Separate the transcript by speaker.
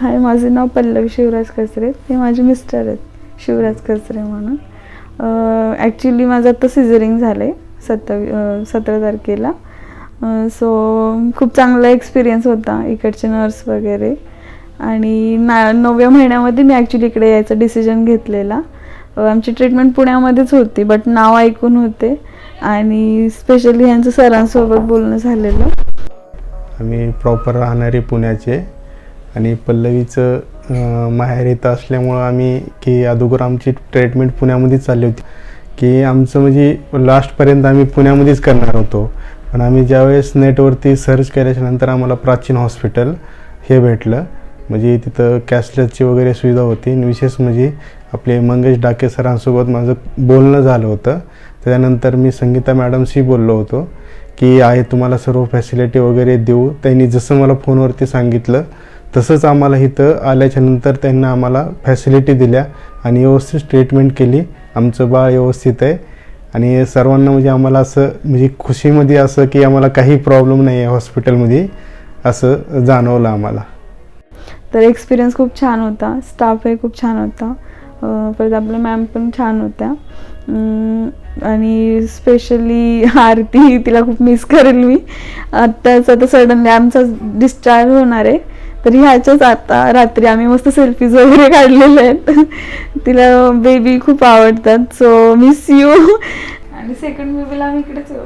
Speaker 1: हाय, माझं नाव पल्लवी शिवराज कचरे. ते माझे मिस्टर आहेत, शिवराज कचरे म्हणून. ॲक्च्युली माझं आता सिझरिंग झालं आहे 17 तारखेला. सो खूप चांगला एक्सपिरियन्स होता, इकडचे नर्स वगैरे. आणि 9व्या महिन्यामध्ये मी ॲक्च्युली इकडे यायचा डिसिजन घेतलेला. आमची ट्रीटमेंट पुण्यामध्येच होती, बट नाव ऐकून होते आणि स्पेशली ह्यांचं सरांसोबत बोलणं झालेलं.
Speaker 2: आम्ही प्रॉपर राहणारे पुण्याचे आणि पल्लवीचं माहेर इथं असल्यामुळं आम्ही की अगोदर आमची ट्रीटमेंट पुण्यामध्येच चालली होती, की आमचं म्हणजे लास्टपर्यंत आम्ही पुण्यामध्येच करणार होतो. पण आम्ही ज्यावेळेस नेटवरती सर्च केल्याच्यानंतर आम्हाला प्राचीन हॉस्पिटल हे भेटलं. म्हणजे तिथं कॅशलेसची वगैरे सुविधा होती. आणि विशेष म्हणजे आपले मंगेश डाके सरांसोबत माझं बोलणं झालं होतं. त्याच्यानंतर मी संगीता मॅडमशी बोललो होतो की आहे तुम्हाला सर्व फॅसिलिटी वगैरे देऊ. त्यांनी जसं मला फोनवरती सांगितलं तसंच आम्हाला इथं आल्याच्यानंतर त्यांना आम्हाला फॅसिलिटी दिल्या आणि व्यवस्थित ट्रीटमेंट केली. आमचं बाळ व्यवस्थित आहे आणि सर्वांना म्हणजे आम्हाला असं म्हणजे खुशीमध्ये असं की आम्हाला काही प्रॉब्लेम नाही आहे हॉस्पिटलमध्ये असं जाणवलं आम्हाला.
Speaker 1: तर एक्सपिरियन्स खूप छान होता, स्टाफही खूप छान होता, परत आपल्या मॅम पण छान होत्या. आणि स्पेशली आरती, तिला खूप मिस करेल मी. आता सडनली आमचा डिस्चार्ज होणार आहे, तर ह्याच्याच आता रात्री आम्ही मस्त सेल्फीज वगैरे काढलेले आहेत. तिला बेबी खूप आवडतात, सो मिस यू. आणि सेकंड बेबीला आम्ही इकडेच येऊ.